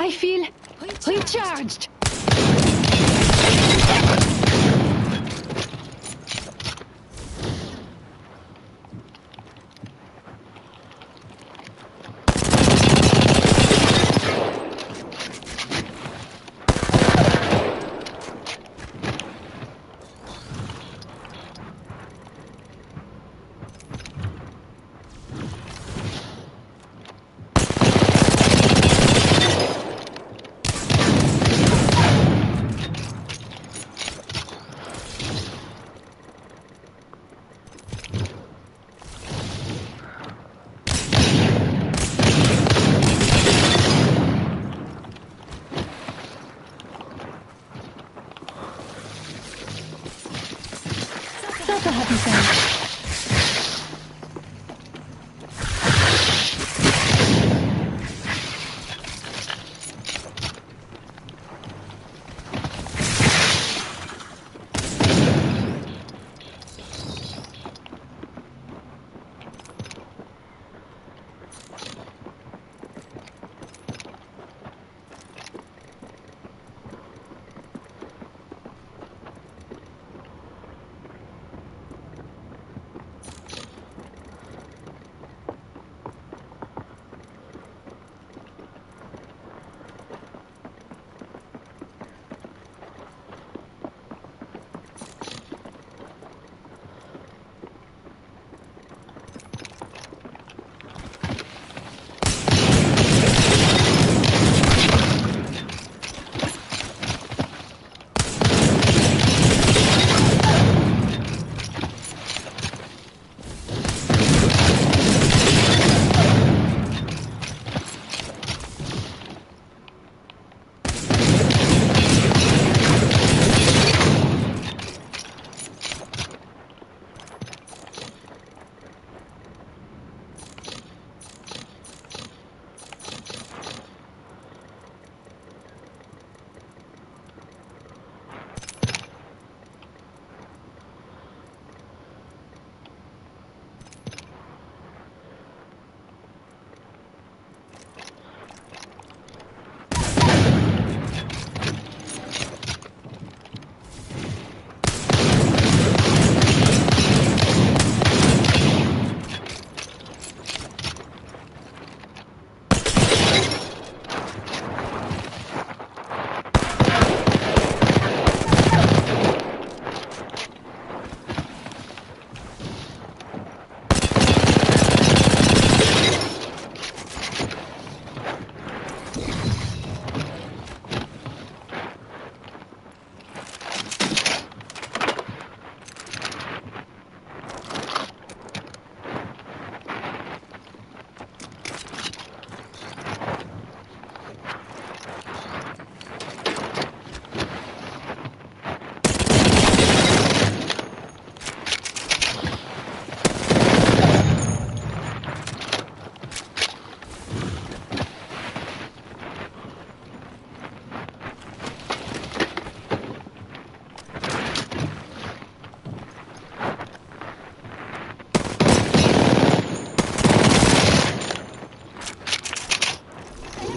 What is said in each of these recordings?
I feel recharged. That's a happy sound.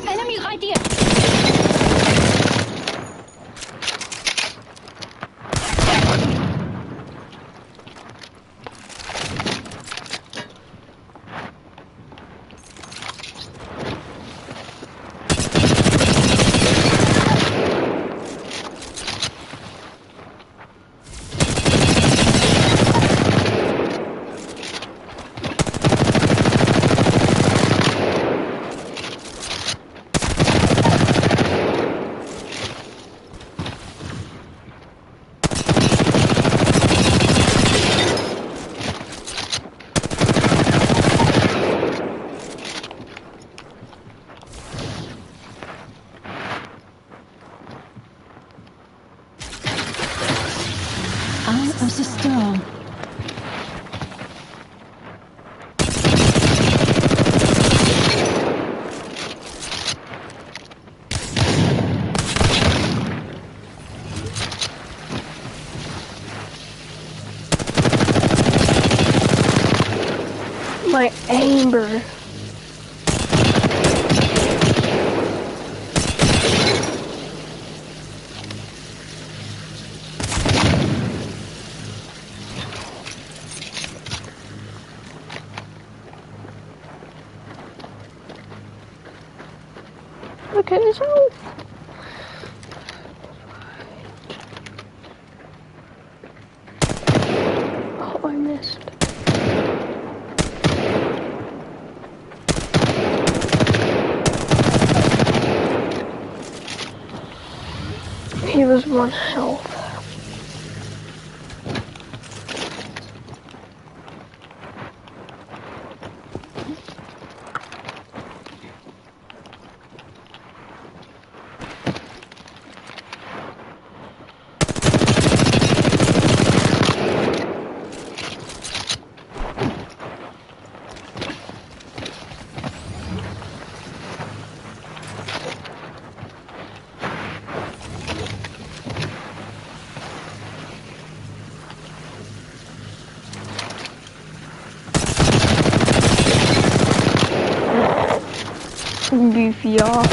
Enemy right here. Out of the storm. My amber. Okay, so oh, I missed. He was 1 health. Goofy off.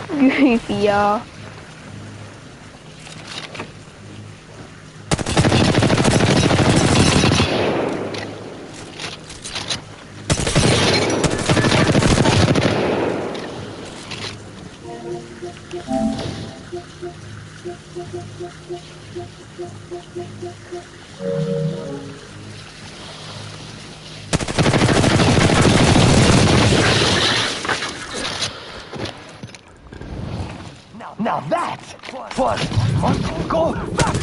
Goofy off. Now that was fun. Go back.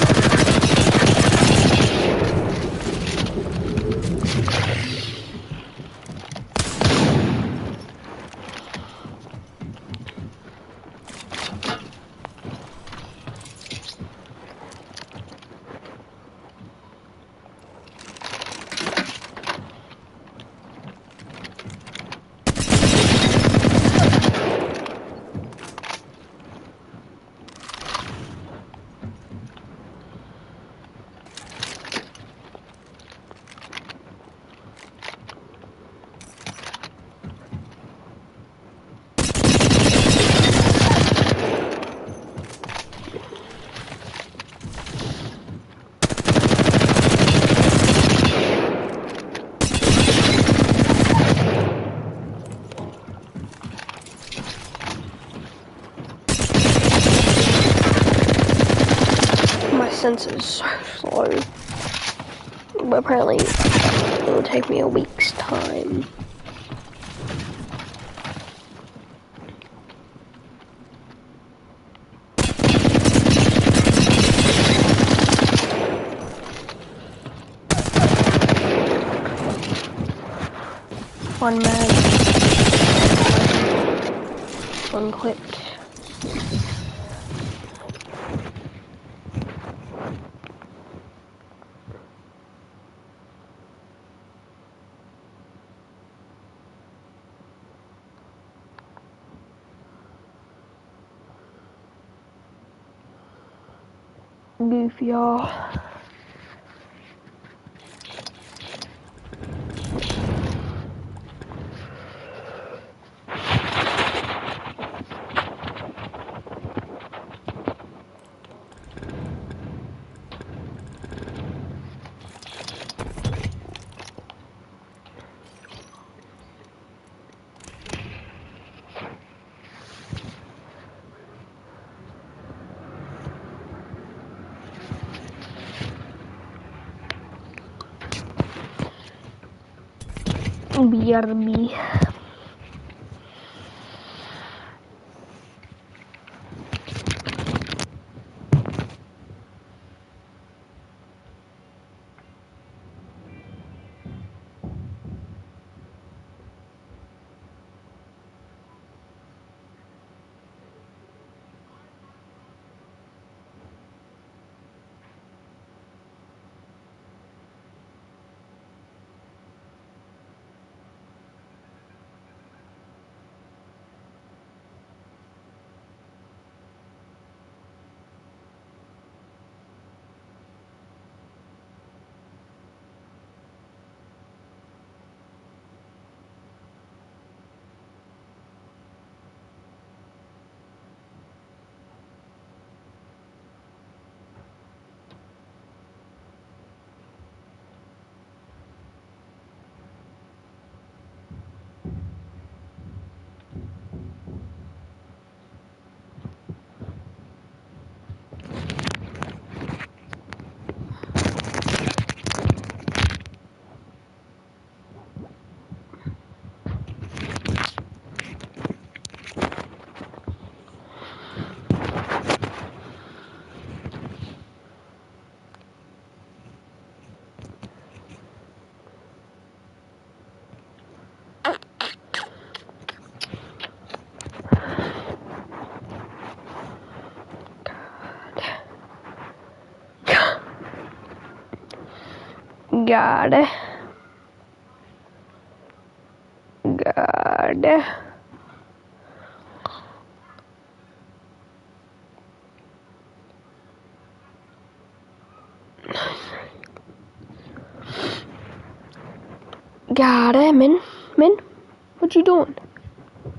My sense is so slow. But apparently it will take me a week's time. One mag. One clipped. Goofy y'all. BRB. Got it. Got it. Got it, Min. Min, what you doing?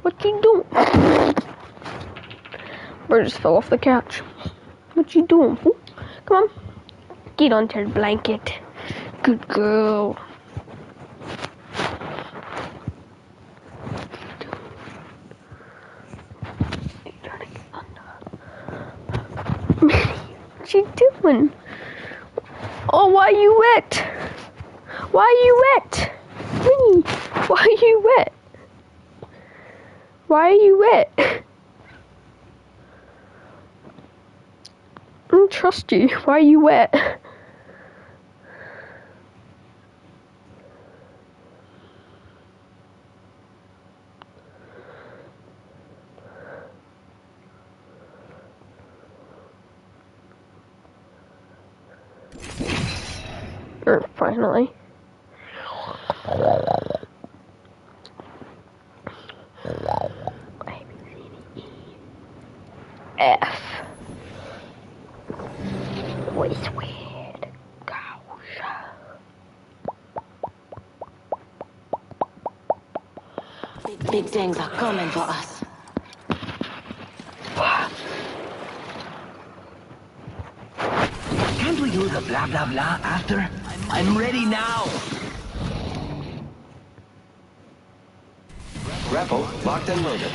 What you doing? Bird just fell off the couch. What you doing, fool? Come on. Get onto the blanket. Good girl. What you doing? Oh, why are you wet? Why are you wet? Winnie, why are you wet? Why are you wet? I don't trust you. Why are you wet? Finally. F. Voice weird. Gosh. Big things are coming for us. Can't we do the blah blah blah after? I'm ready now. Grapple locked and loaded.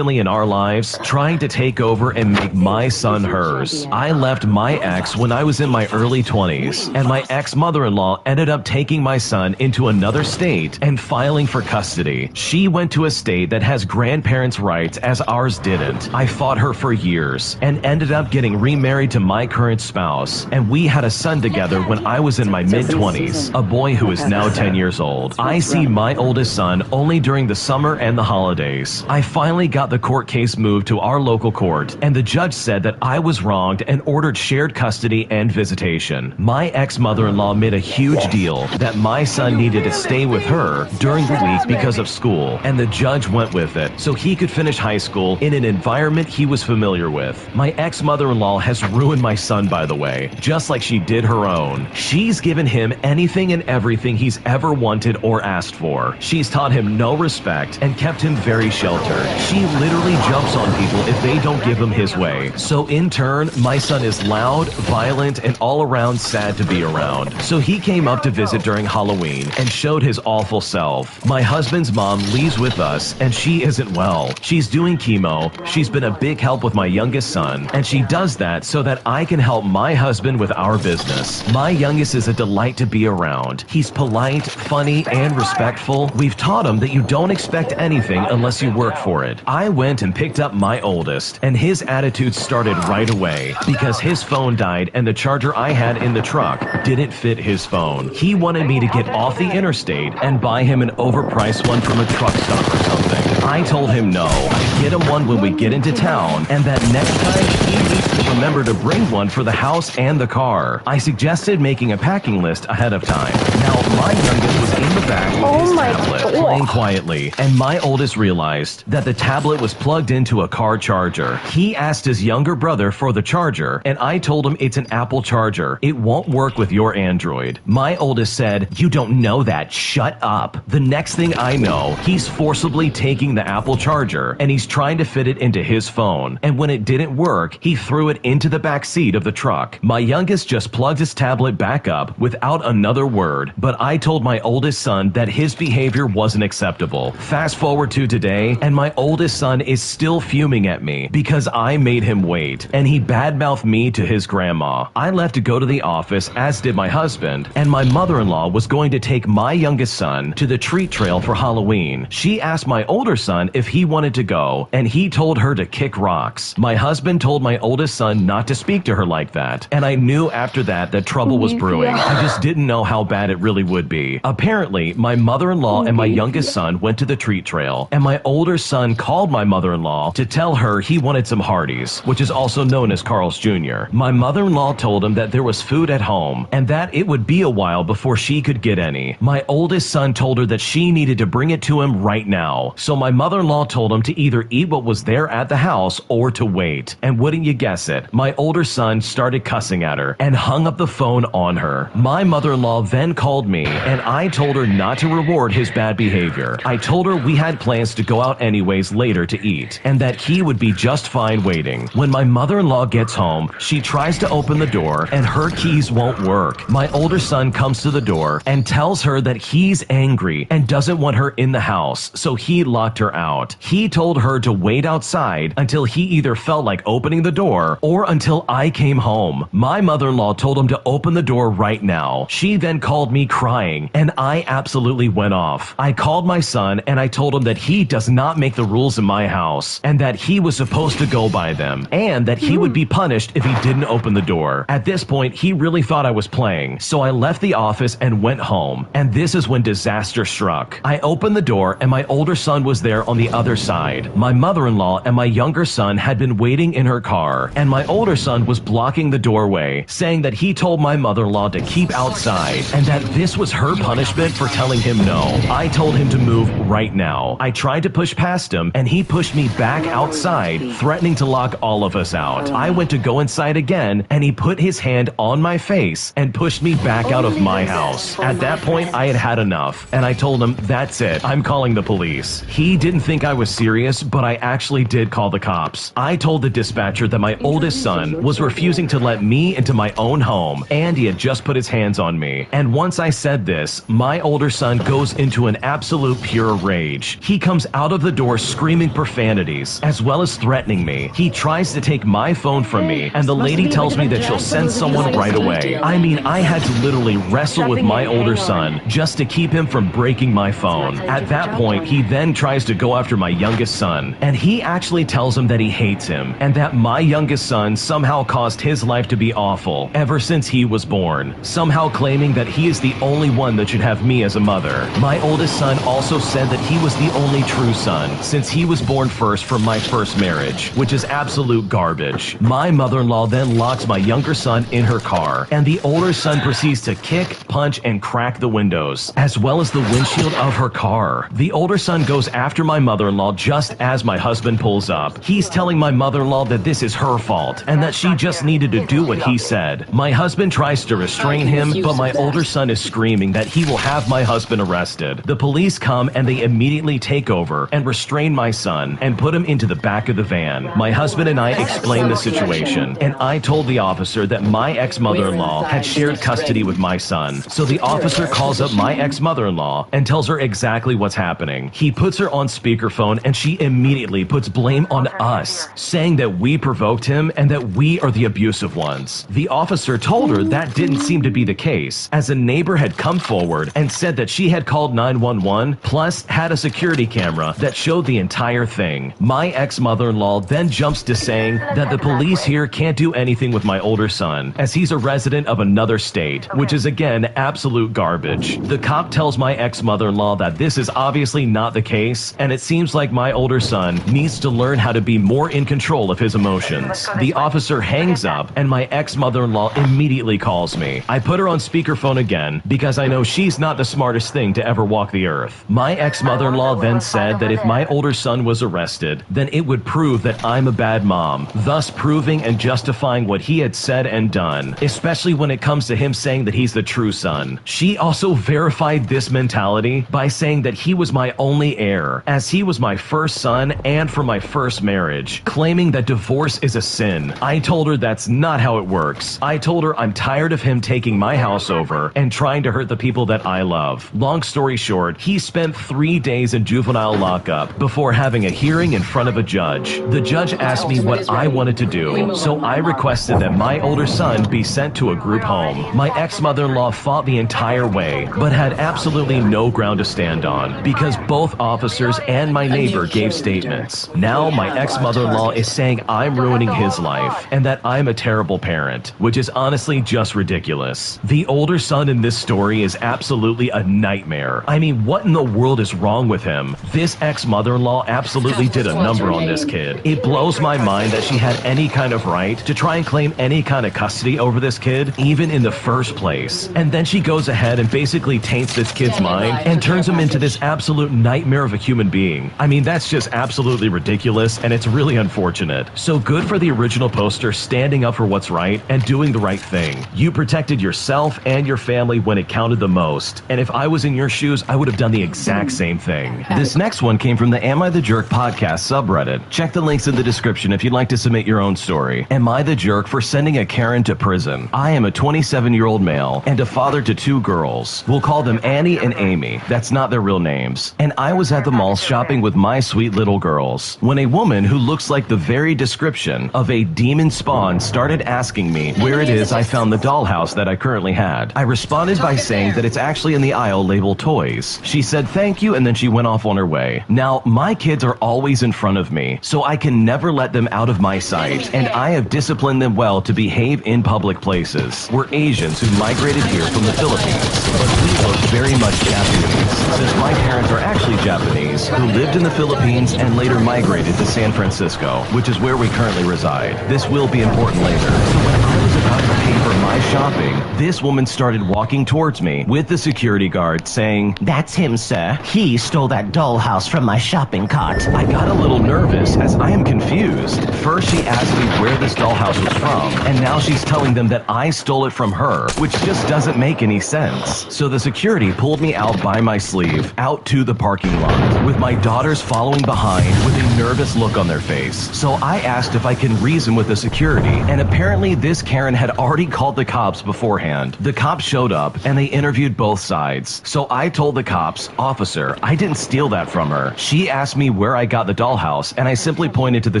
In our lives, trying to take over and make my son hers. I left my ex when I was in my early 20s, and my ex-mother-in-law ended up taking my son into another state and filing for custody. She went to a state that has grandparents' rights as ours didn't. I fought her for years and ended up getting remarried to my current spouse, and we had a son together when I was in my mid-20s, a boy who is now 10 years old. I see my oldest son only during the summer and the holidays. I finally got the court case moved to our local court, and the judge said that I was wronged and ordered shared custody and visitation. My ex-mother-in-law made a huge deal that my son needed to stay with her during the week because of school, and the judge went with it so he could finish high school in an environment he was familiar with. My ex-mother-in-law has ruined my son, by the way, just like she did her own. She's given him anything and everything he's ever wanted or asked for. She's taught him no respect and kept him very sheltered. She literally jumps on people if they don't give him his way. So in turn, my son is loud, violent, and all around sad to be around. So he came up to visit during Halloween and showed his awful self. My husband's mom leaves with us, and she isn't well. She's doing chemo. She's been a big help with my youngest son, and she does that so that I can help my husband with our business. My youngest is a delight to be around. He's polite, funny, and respectful. We've taught him that you don't expect anything unless you work for it. I went and picked up my oldest, and his attitude started right away because his phone died and the charger I had in the truck didn't fit his phone. He wanted me to get off the interstate and buy him an overpriced one from a truck stop or something. I told him no, I'd get him one when we get into town, and that next time he needs to remember to bring one for the house and the car. I suggested making a packing list ahead of time. Now, my youngest was in the back with his tablet, playing quietly, and my oldest realized that the tablet was plugged into a car charger. He asked his younger brother for the charger, and I told him it's an Apple charger. It won't work with your Android. My oldest said, "You don't know that, shut up." The next thing I know, he's forcibly taking the Apple charger, and he's trying to fit it into his phone. And when it didn't work, he threw it into the back seat of the truck. My youngest just plugged his tablet back up without another word, but I told my oldest son that his behavior wasn't acceptable. Fast forward to today, and my oldest son is still fuming at me because I made him wait, and he badmouthed me to his grandma. I left to go to the office, as did my husband, and my mother-in-law was going to take my youngest son to the treat trail for Halloween. She asked my older son if he wanted to go, and he told her to kick rocks. My husband told my oldest son not to speak to her like that, and I knew after that trouble was brewing. I just didn't know how bad it really would be. Apparently, my mother-in-law and my youngest son went to the treat trail, and my older son called my mother-in-law to tell her he wanted some Hardee's, which is also known as Carl's Jr. My mother-in-law told him that there was food at home, and that it would be a while before she could get any. My oldest son told her that she needed to bring it to him right now, so my mother-in-law told him to either eat what was there at the house or to wait. And wouldn't you guess it, my older son started cussing at her and hung up the phone on her. My mother-in-law then called me, and I told her not to reward his bad behavior. I told her we had plans to go out anyways later to eat, and that he would be just fine waiting. When my mother-in-law gets home, she tries to open the door, and her keys won't work. My older son comes to the door and tells her that he's angry and doesn't want her in the house, so he locked her out. He told her to wait outside until he either felt like opening the door or until I came home. My mother-in-law told him to open the door right now. She then called me crying, and I absolutely went off. I called my son and I told him that he does not make the rules in my house, and that he was supposed to go by them, and that he would be punished if he didn't open the door. At this point, he really thought I was playing, so I left the office and went home, and this is when disaster struck. I opened the door and my older son was there on the other side. My mother-in-law and my younger son had been waiting in her car, and my older son was blocking the doorway, saying that he told my mother-in-law to keep outside, and that this was her punishment for telling him no. I told him to move right now. I tried to push past him, and he pushed me back outside, threatening to lock all of us out. I went to go inside again, and he put his hand on my face and pushed me back out of my house. At that point, I had had enough, and I told him, that's it, I'm calling the police. He didn't think I was serious, but I actually did call the cops. I told the dispatcher that my oldest son was refusing to let me into my own home, and he had just put his hands on me. And once I said this, my older son goes into an absolute pure rage. He comes out of the door screaming profanities, as well as threatening me. He tries to take my phone from me, and the lady tells me that she'll send someone right away. I mean, I had to literally wrestle with my older son just to keep him from breaking my phone. At that point, he then tries to go after my youngest son, and he actually tells him that he hates him, and that my youngest son somehow caused his life to be awful ever since he was born, somehow claiming that he is the only one that should have me as a mother. My oldest son also said that he was the only true son, since he was born first from my first marriage, which is absolute garbage. My mother-in-law then locks my younger son in her car, and the older son proceeds to kick, punch, and crack the windows, as well as the windshield of her car. The older son goes after my mother-in-law just as my husband pulls up. He's telling my mother-in-law that this is her fault, and that she just needed to do what he said. My husband tries to restrain him, but my older son is screaming that he will have my husband arrested. The police come and they immediately take over and restrain my son and put him into the back of the van. My husband and I explained the situation, and I told the officer that my ex-mother-in-law had shared custody with my son. So the officer calls up my ex-mother-in-law and tells her exactly what's happening. He puts her on speakerphone, and she immediately puts blame on us, saying that we provoked him and that we are the abusive ones. The officer told her that didn't seem to be the case, as a neighbor had come forward and said that she had called 911, plus had a security camera that showed the entire thing. My ex-mother-in-law then jumps to saying that the police here can't do anything with my older son, as he's a resident of another state, which is again absolute garbage. The cop tells my ex-mother-in-law that this is obviously not the case, and it seems like my older son needs to learn how to be more in control of his emotions. The officer hangs up, and my ex-mother-in-law immediately calls me. I put her on speakerphone again because I know she's not the smartest thing to ever walk the earth. My ex-mother-in-law then said that if my older son was arrested, then it would prove that I'm a bad mom, thus proving and justifying what he had said and done, especially when it comes to him saying that he's the true son. She also verified this mentality by saying that he was my only heir, as he was my first son and from my first marriage, claiming that divorce is a sin. I told her that's not how it works. I told her I'm tired of him taking my house over and trying to hurt the people that I love. Long story short, he spent 3 days in juvenile lockup before having a hearing in front of a judge. The judge asked me what I wanted to do, so I requested that my older son be sent to a group home. My ex-mother-in-law fought the entire way, but had absolutely no ground to stand on, because both officers brothers and my neighbor gave statements. Now my ex-mother-in-law is saying I'm ruining his life and that I'm a terrible parent, which is honestly just ridiculous. The older son in this story is absolutely a nightmare. I mean, what in the world is wrong with him? This ex-mother-in-law absolutely did a number on this kid. It blows my mind that she had any kind of right to try and claim any kind of custody over this kid, even in the first place. And then she goes ahead and basically taints this kid's mind and turns him into this absolute nightmare of a human being. I mean, that's just absolutely ridiculous, and it's really unfortunate. So good for the original poster standing up for what's right and doing the right thing. You protected yourself and your family when it counted the most. And if I was in your shoes, I would have done the exact same thing. This next one came from the Am I the Jerk podcast subreddit. Check the links in the description if you'd like to submit your own story. Am I the jerk for sending a Karen to prison? I am a 27-year-old male and a father to 2 girls. We'll call them Annie and Amy. That's not their real names. And I was at the mall shopping with my sweet little girls when a woman who looks like the very description of a demon spawn started asking me where it is I found the dollhouse that I currently had. I responded by saying that it's actually in the aisle labeled toys. She said thank you and then she went off on her way. Now, my kids are always in front of me, so I can never let them out of my sight, and I have disciplined them well to behave in public places. We're Asians who migrated here from the Philippines, but we look very much Japanese, since my parents are actually Japanese, who lived in the Philippines and later migrated to San Francisco, which is where we currently reside. This will be important later. So when I was about to pay for my shopping, this woman started walking towards me with the security guard saying, "That's him, sir. He stole that dollhouse from my shopping cart." I got a little nervous as I am confused. First she asked me where this dollhouse was from, and now she's telling them that I stole it from her, which just doesn't make any sense. So the security pulled me out by my sleeve, out to the parking lot, with my daughters following behind with a nervous look on their face. So I asked if I can reason with the security, and apparently this Karen had already called the cops beforehand. The cops showed up and they interviewed both sides. So I told the cops, "Officer, I didn't steal that from her." She asked me where I got the dollhouse, and I simply pointed to the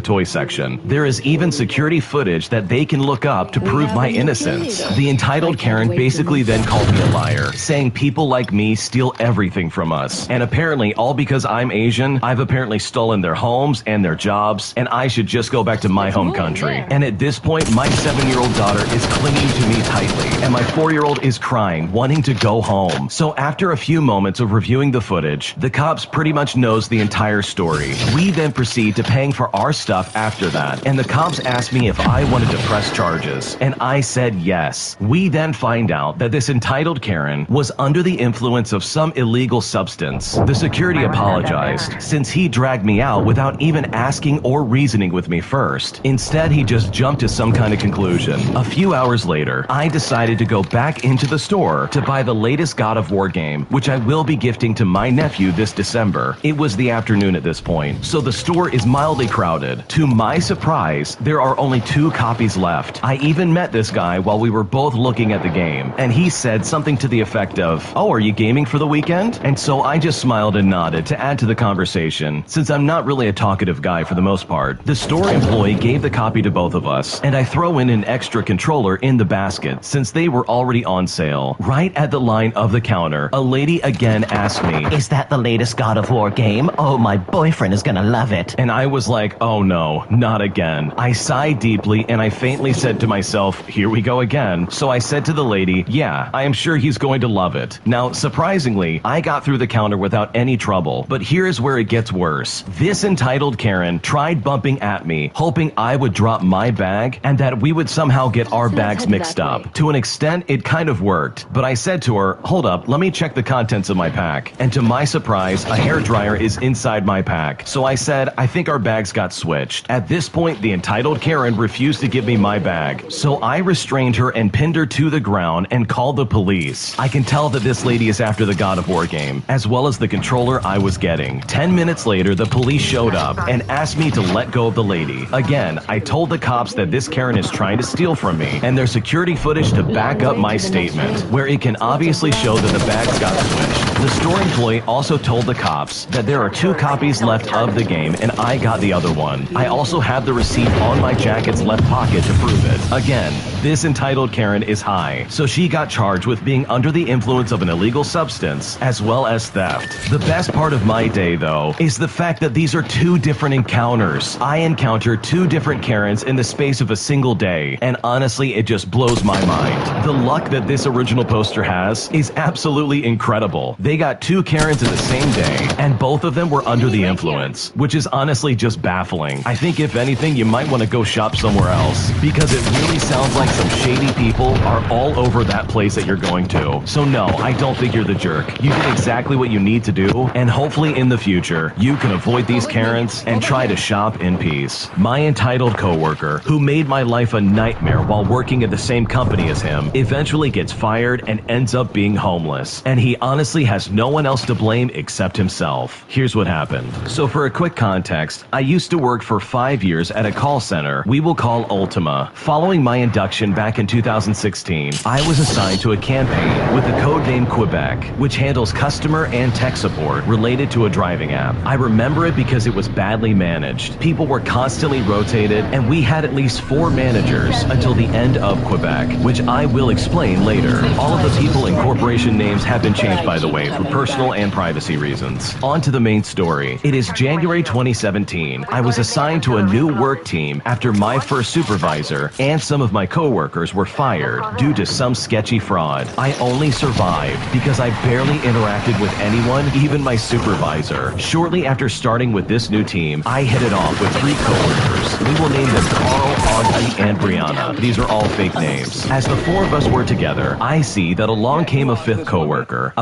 toy section. There is even security footage that they can look up to prove my innocence. The entitled Karen basically then called me a liar, saying people like me steal everything from us. And apparently all because I'm Asian, I've apparently stolen their homes and their jobs, and I should just go back to my home country. And at this point, my 7-year-old daughter is clinging to me tightly, and my 4-year-old is crying, wanting to go home. So after a few moments of reviewing the footage, the cops pretty much knows the entire story. We then proceed to paying for our stuff after that, and the cops asked me if I wanted to press charges, and I said yes. We then find out that this entitled Karen was under the influence of some illegal substance. The security apologized, since he dragged me out without even asking or reasoning with me first. Instead, he just jumped to some kind of conclusion. A few hours later, I decided to go back into the store to buy the latest God of War game, which I will be gifting to my nephew this December. It was the afternoon at this point, so the store is mildly crowded. To my surprise, there are only 2 copies left. I even met this guy while we were both looking at the game, and he said something to the effect of, "Oh, are you gaming for the weekend?" And so I just smiled and nodded to add to the conversation, since I'm not really a talkative guy for the most part. The store employee gave the copy to both of us, and I throw in an extra controller in the basket since they were already on sale. Right at the line of the counter, a lady again asked me, "Is that the latest God of War game? Oh, my boyfriend is gonna love it." And I was like, oh no, not again. I sighed deeply and I faintly said to myself, here we go again. So I said to the lady, yeah, I am sure he's going to love it. Now, surprisingly, I got through the counter without any trouble, but here's where it gets worse. This entitled Karen tried bumping at me, hoping I would drop my bag and that we would somehow get our bags mixed up. To an extent, it kind of worked, but I said to her, hold up, let me check the contents of my pack. And to my surprise, a hairdryer is inside my pack. So I said, I think our bags got switched. At this point, the entitled Karen refused to give me my bag. So I restrained her and pinned her to the ground and called the police. I can tell that this lady is after the God of War game, as well as the controller I was getting. 10 minutes later, the police showed up and asked me to let go of the lady. Again, I told the cops that this Karen is trying to steal from me, and there's security footage to back up my statement, where it can obviously show that the bags got switched. The store employee also told the cops that there are 2 copies left of the game, and I got the other one. I also have the receipt on my jacket's left pocket to prove it. Again, this entitled Karen is high, so she got charged with being under the influence of an illegal substance, as well as theft. The best part of my day, though, is the fact that these are 2 different encounters. I encountered 2 different Karens in the space of a single day, and honestly, it just blows my mind. The luck that this original poster has is absolutely incredible. They got 2 Karens in the same day, and both of them were under the influence, which is honestly just baffling. I think if anything, you might want to go shop somewhere else, because it really sounds like some shady people are all over that place that you're going to. So no, I don't think you're the jerk. You did exactly what you need to do, and hopefully in the future, you can avoid these Karens and try to shop in peace. My entitled coworker, who made my life a nightmare while working at the same company as him, eventually gets fired and ends up being homeless. And he honestly has no one else to blame except himself. Here's what happened. So for a quick context, I used to work for 5 years at a call center we will call Ultima. Following my induction back in 2016, I was assigned to a campaign with the codename Quebec, which handles customer and tech support related to a driving app. I remember it because it was badly managed. People were constantly rotated, and we had at least 4 managers until the end of Quebec, which I will explain later. All of the people and corporation names have been changed, by the way, for personal and privacy reasons. On to the main story. It is January 2017. I was assigned to a new work team after my first supervisor and some of my coworkers were fired due to some sketchy fraud. I only survived because I barely interacted with anyone, even my supervisor. Shortly after starting with this new team, I hit it off with 3 coworkers. We will name them Carl, Audrey, and Brianna. These are all fake names. As the 4 of us were together, I see that along came a 5th coworker.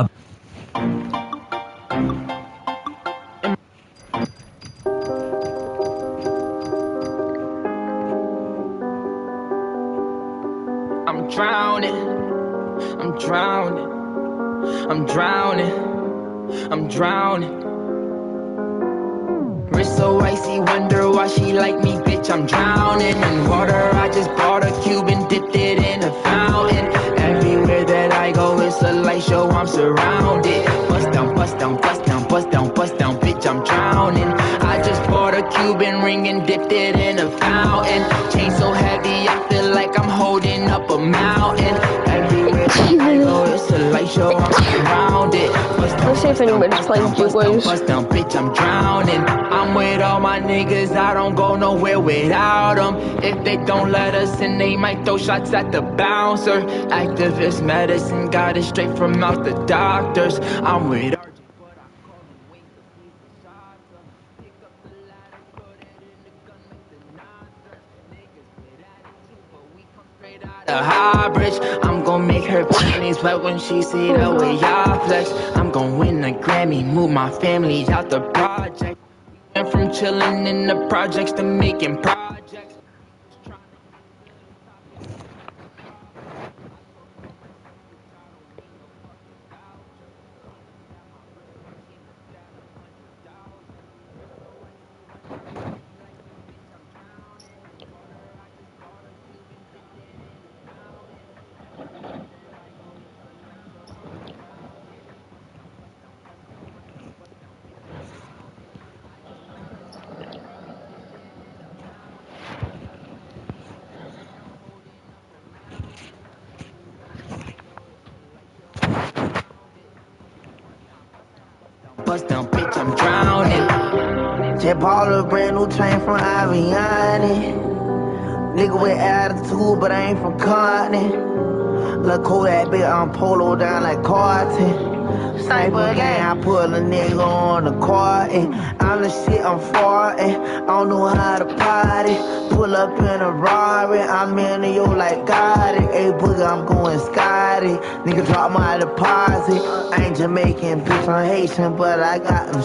I'm drowning, I'm drowning, I'm drowning, I'm drowning. Wrist so icy, wonder why she like me, bitch, I'm drowning in water. I just bought a cube and dipped it in a fountain. Everywhere that I go, it's a light show, I'm surrounded. Bust down, bust down, bust down, bust down, bust down, bitch, I'm drowning. I just bought a Cuban ring and dipped it in a fountain. Chain so heavy, I feel like I'm holding up a mountain. Everywhere that I go, it's a light show, I'm surrounded. Let's see if anybody's playing Duos. Bust down, bitch, I'm drowning. I'm with all my niggas, I don't go nowhere without them. If they don't let us in, they might throw shots at the bouncer. Activist medicine, got it straight from out the doctors. I'm with RJ, but I call him Wayne 'cause he's the shotter. Pick up the ladder, put it in the gun, make the nonsense. Niggas with attitude, but we come straight out of Highbridge. I'm gon' make her panties wet when she see the way I flex. I'm gon' win a Grammy, move my family out the project. And from chillin' in the projects to making projects. Bust down, bitch, I'm drowning. Just bought a brand new chain from Aviani. Nigga with attitude, but I ain't from Compton. Look cool that bitch, I'm polo down like Carton. Sniper gang, I put a nigga on the carton. I'm the shit, I'm farting. I don't know how to party. Pull up in a Rari, I'm in the yo like Gotti. Hey boogie, I'm going Scotty. Nigga drop my deposit. I ain't Jamaican, bitch, I'm Haitian, but I got them.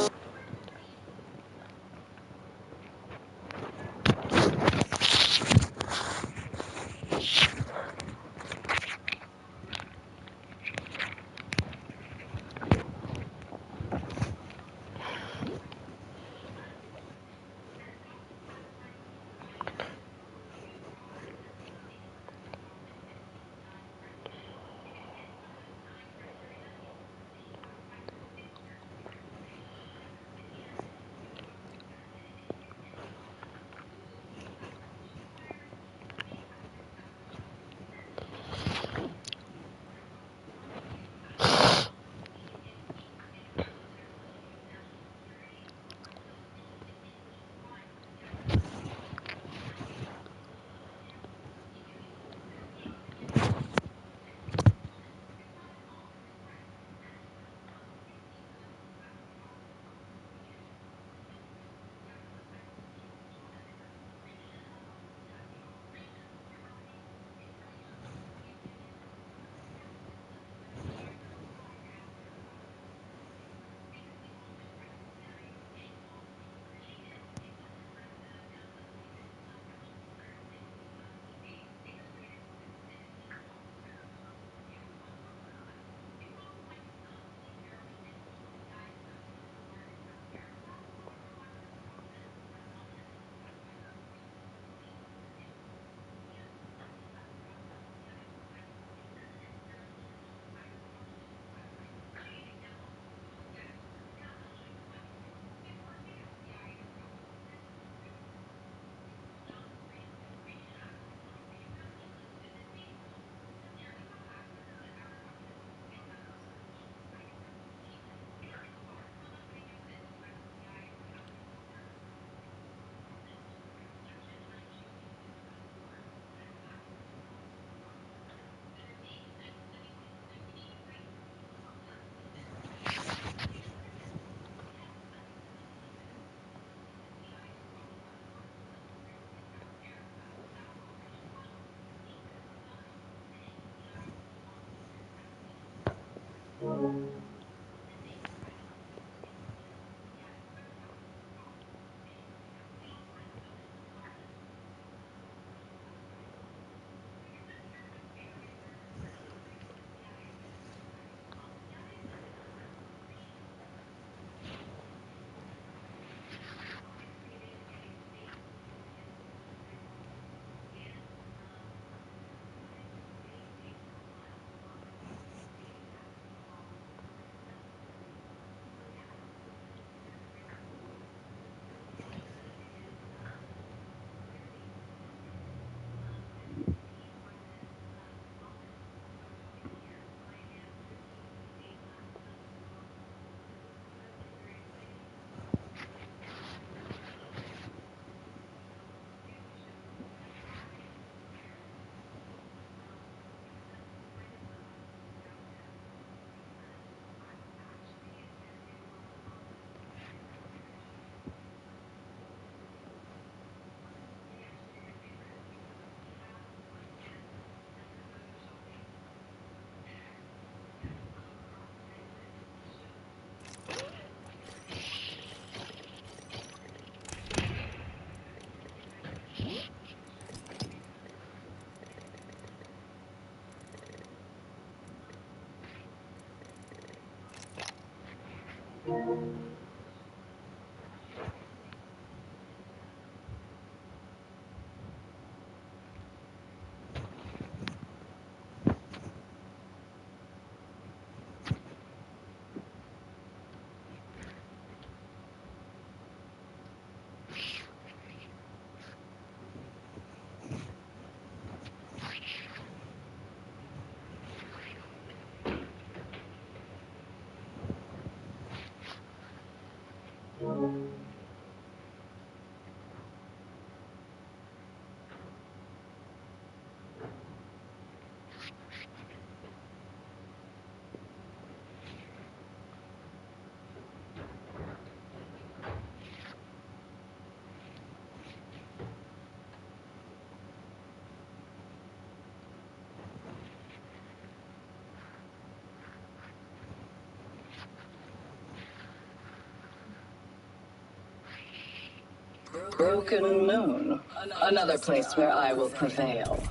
Broken Moon, another place where I will prevail.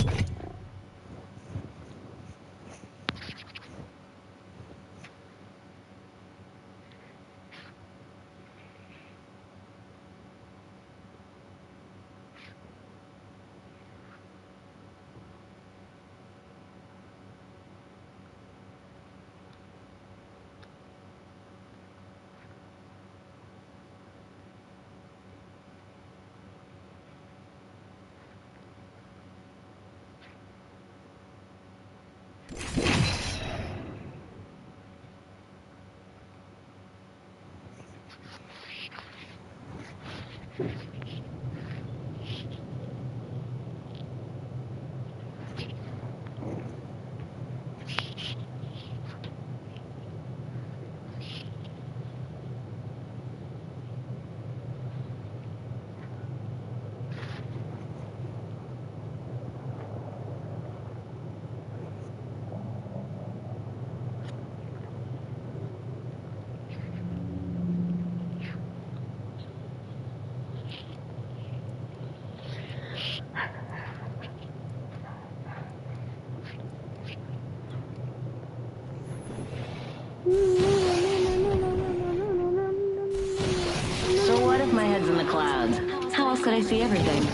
So what if my head's in the clouds? How else could I see everything?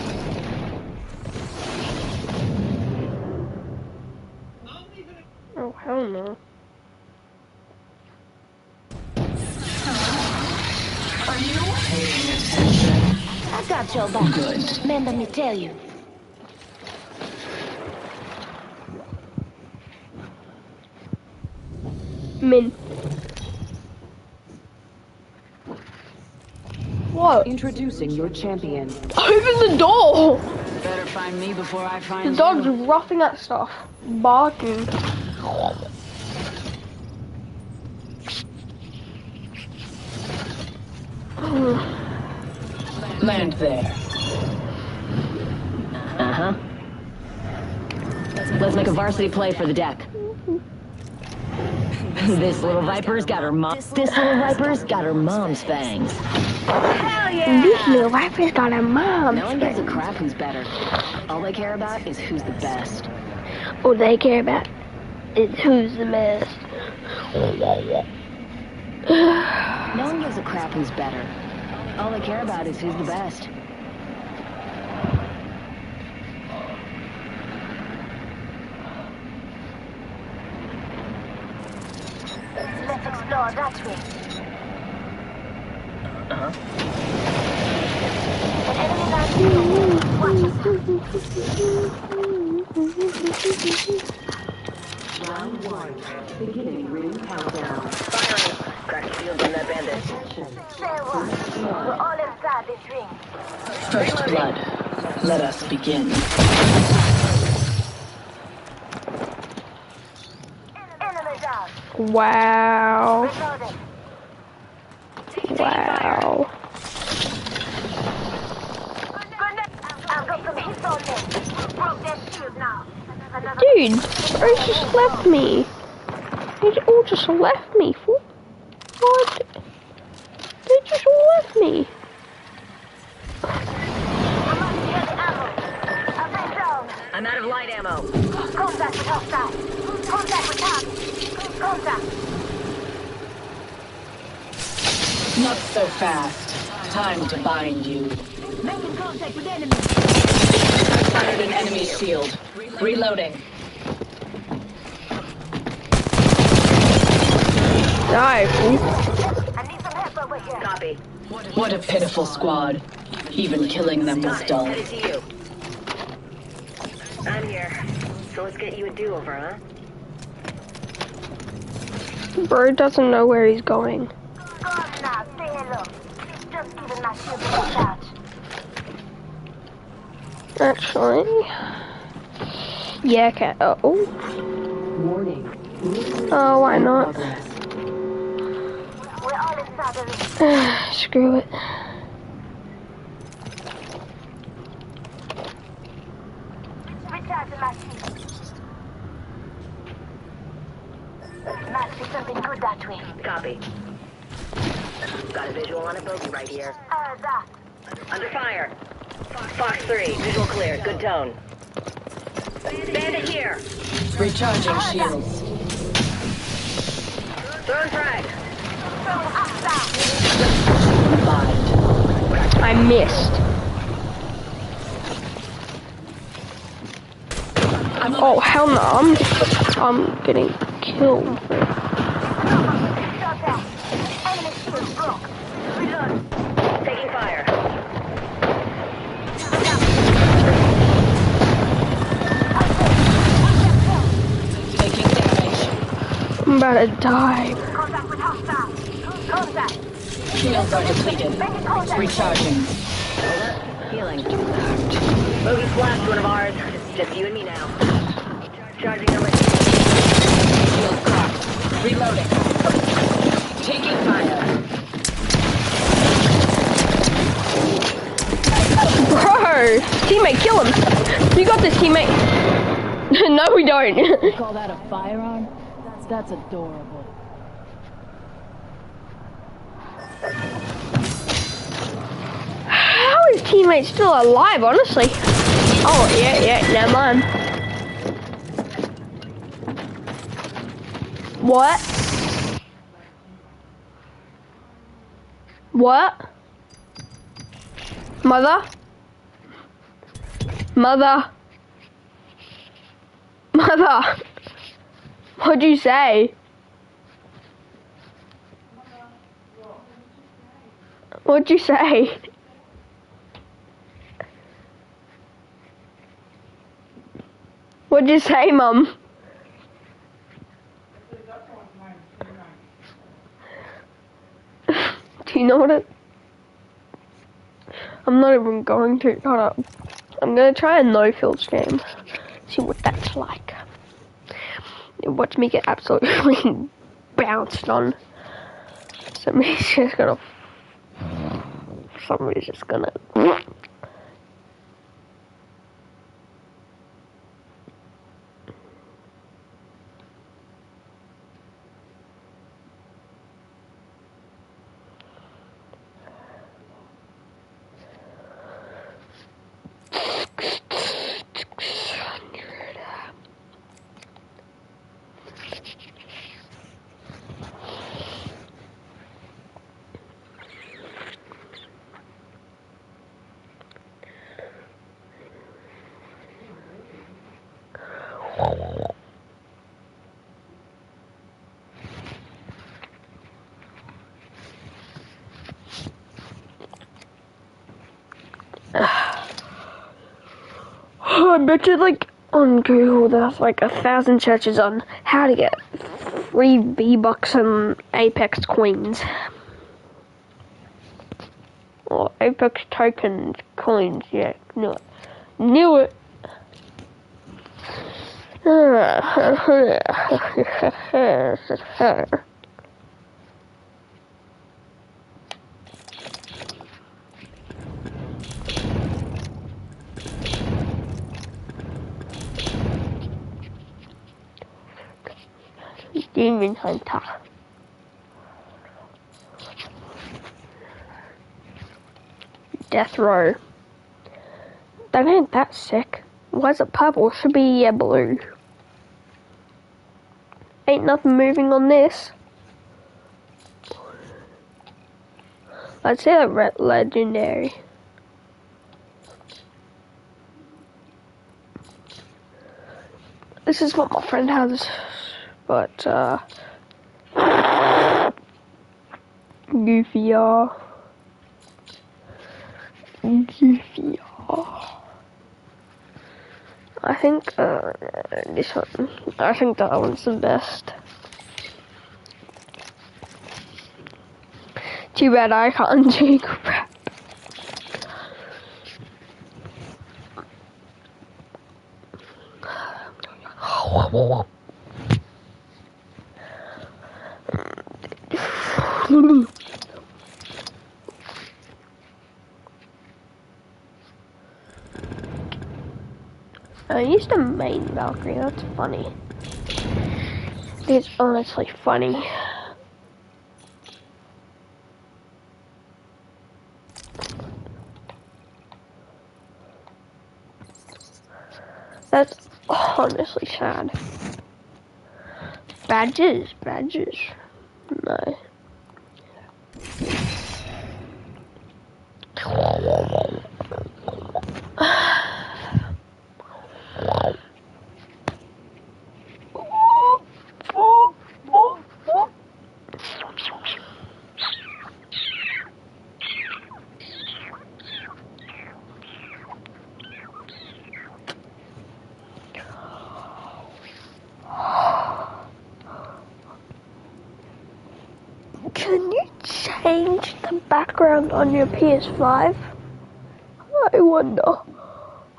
Oh, hell no. I got your back. Good. Man, let me tell you. Min. What? Introducing your champion. Open the door! Better find me before I find The dog's you. roughing at stuff. Barking. Land there. Uh-huh. Let's make a varsity play for the deck. This little viper's got her mom. This little viper's got her mom's fangs. This little viper's got a mom. No one gives a crap who's better. All they care about is who's the best. All they care about is who's the best. No one gives a crap who's better. All they care about is who's the best. Let's explore that way. An enemy lies below. Watch Round 1. Beginning ring countdown. Firing. Crack the shield on that bandit. Say what? We're all inside this ring. First blood. Let us begin. Enemy down. Wow. Reloading. Wow. I've got some hits on them. Broke their shield now. Another Dude, they just left me. They all just left me. What? They just all left me. I'm out of light ammo. Contact with hostile. Contact with target. Contact. Not so fast. Time to bind you. Making contact with enemy. I fired an enemy shield. Reloading. Die, fool. I need some help over here. Copy. What a pitiful squad. Even killing them was dull. Headed to you. I'm here. So let's get you a do-over, huh? Bird doesn't know where he's going. Go on now. Say hello. Just giving my shield a charge. Actually. Yeah, okay. Oh. Warning. Oh, why not? We're all inside the ring. Screw it. Recharging my shield. Might be something good that way. Copy. Got a visual on a bogey right here. That. Under fire. Fox 3, visual clear. Good tone. Bandit here. Recharging shields. Throwing frag. Bind. I missed. Oh, hell no. I'm getting killed. Enemy shield broke. Reload. Taking fire. Taking damage. I'm about to die. Contact with hostile. Contact. Shields are depleted. Making contact. Recharging. Healing. Bogey splashed one of ours. Just you and me now. Charging on my Shield cracked. Reloading. Taking fire. Bro! Teammate, kill him! You got this, teammate! No, we don't. Call that a firearm? That's adorable. How is teammate still alive, honestly? Oh, yeah, never mind. What? What? Mother? Mother? Mother? What'd you say? What'd you say? What'd you say, Mum? Do you know what it... I'm not even going to. Hold up. I'm gonna try a no-filter game. See what that's like. Watch me get absolutely bounced on. Somebody's just gonna... Somebody's just gonna... I bet you like on Google there's like 1,000 searches on how to get free V-Bucks and Apex coins. Or Apex tokens, coins, yeah, knew it. Knew it! Demon Hunter. Death Row. That ain't that sick. Why is it purple? It should be blue. Ain't nothing moving on this. I'd say that red legendary. This is what my friend has, but goofier. I think this one. I think that one's the best. Too bad I can't do crap. I used to main Valkyrie, that's funny. It's honestly funny. That's honestly sad. Badges. No. Can you change the background on your PS5? I wonder.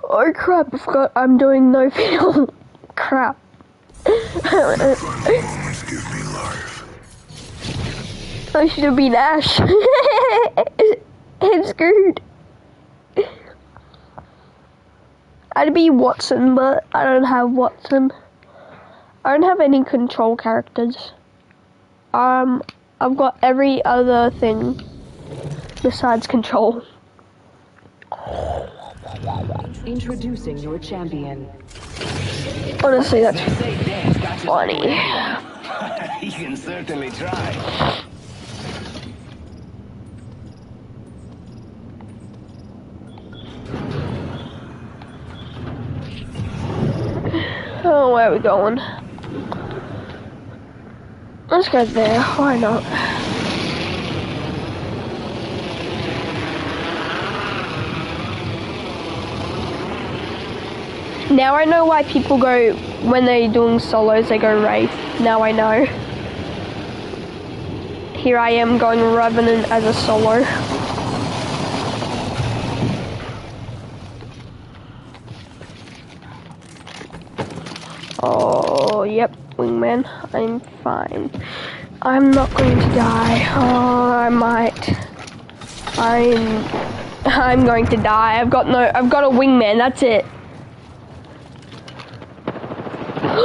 Oh crap, I forgot I'm doing no film. Crap. Give me life. I should have been Ash. I'm screwed. I'd be Watson, but I don't have Watson. I don't have any control characters. I've got every other thing besides control. Introducing your champion. Honestly, that's funny. You can certainly try. Oh, where are we going? Let's go there, why not? Now I know why people go, when they're doing solos, they go Wraith. Now I know. Here I am going Revenant as a solo. Oh, yep, Wingman, I'm fine. I'm not going to die. Oh, I might. I'm going to die. I've got a Wingman, that's it.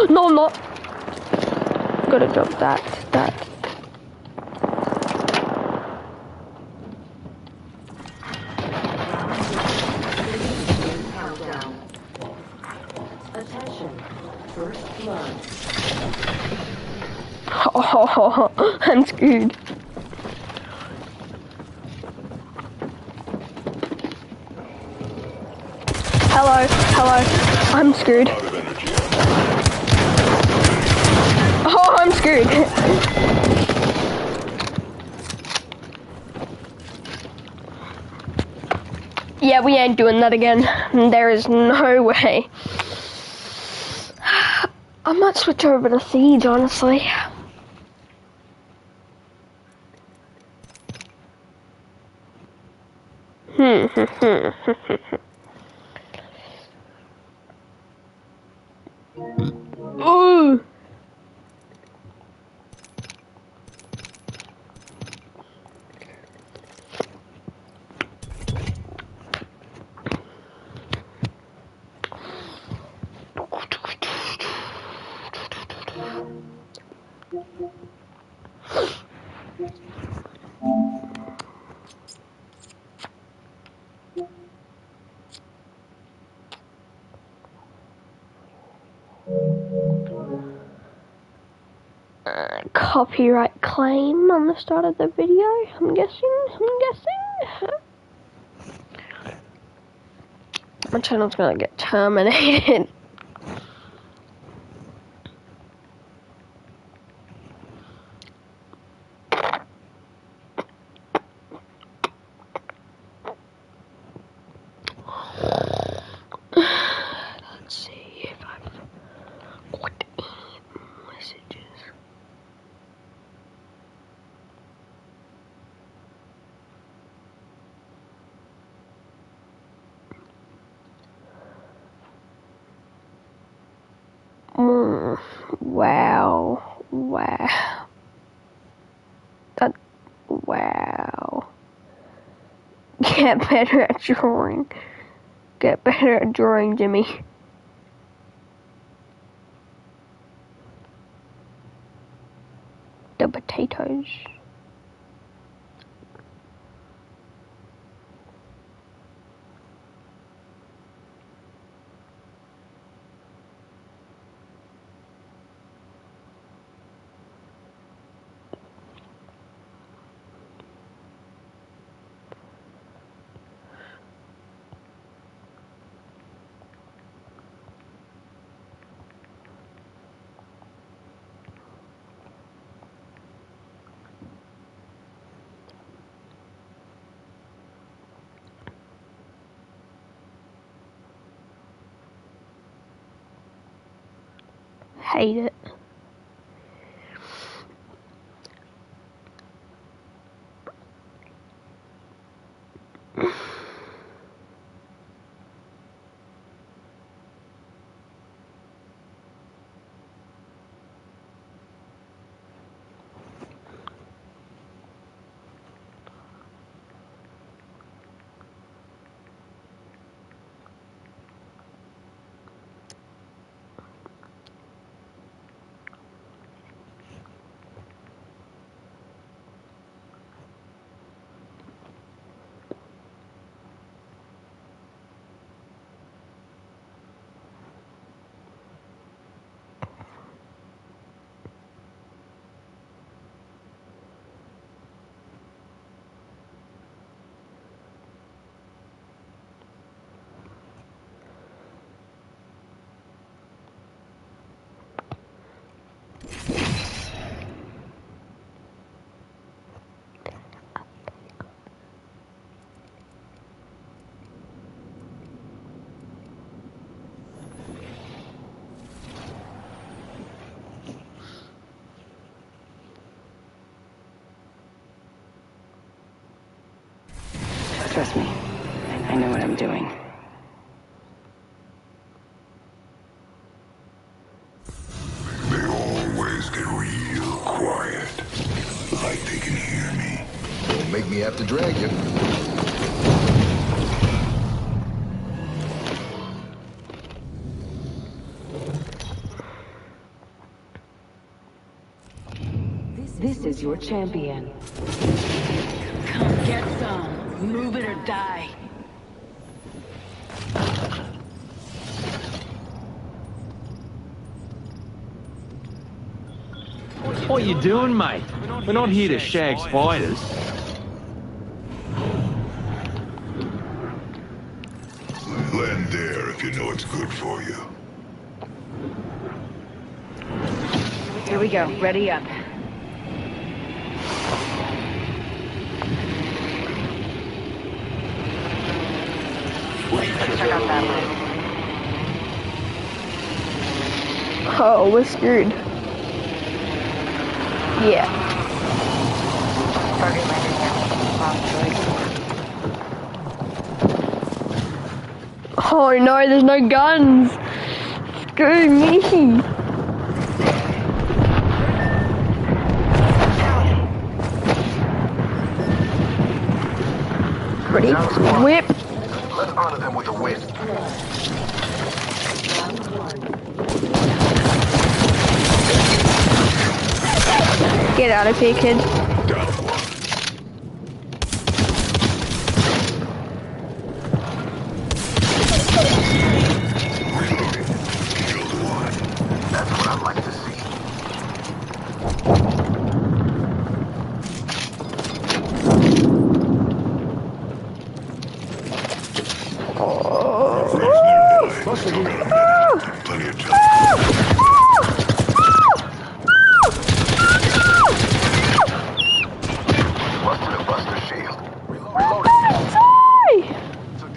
No, I'm not. Gotta drop that. Attention. First blood. Oh, I'm screwed. Hello, I'm screwed. Oh, I'm screwed. Yeah, we ain't doing that again. There is no way. I might switch over to Siege, honestly. Ooh. Copyright claim on the start of the video, I'm guessing. My channel's gonna get terminated. Let's see if I've got any messages. Wow. Get better at drawing. Get better at drawing, Jimmy. The potatoes. Hate it. Trust me, I know what I'm doing. They always get real quiet. Like they can hear me. Don't make me have to drag you. This is your champion. Come get some. Move it or die. What you doing, mate? We're not here to shag spiders. Land there if you know it's good for you. Here we go. Ready up. Check out that one. Oh, we're screwed. Yeah. Target landing here. Oh no, there's no guns. Screw me. Ready? Whip. Let's honor them with a win. Get out of here, kid. That's what I'd like to see. Plenty of time. Busted a Buster shield. Reloaded.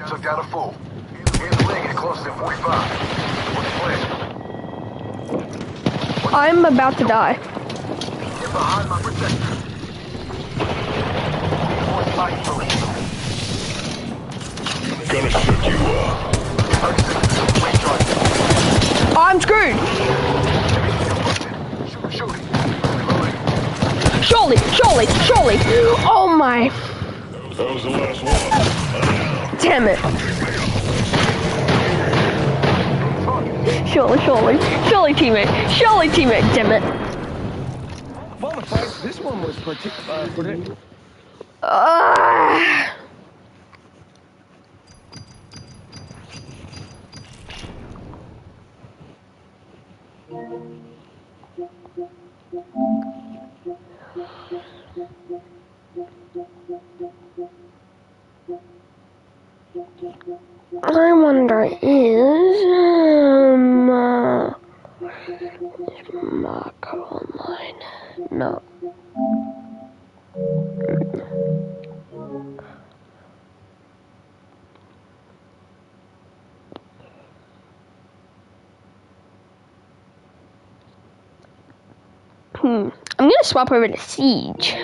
Took down a fool. Here's the leg, get closer than 45. What's the plan? I'm about to die. Get behind my protector. Reinforce light potion. Gonna set you up. 30 seconds. Recharge. I'm screwed. Shoot it. Reloading. Surely, surely, surely. Oh my. That was the last one. Damn it. Surely, surely. Surely, teammate. Surely, teammate. Damn it. This one was particular. I wonder is Marco online? No. I'm gonna swap over to Siege.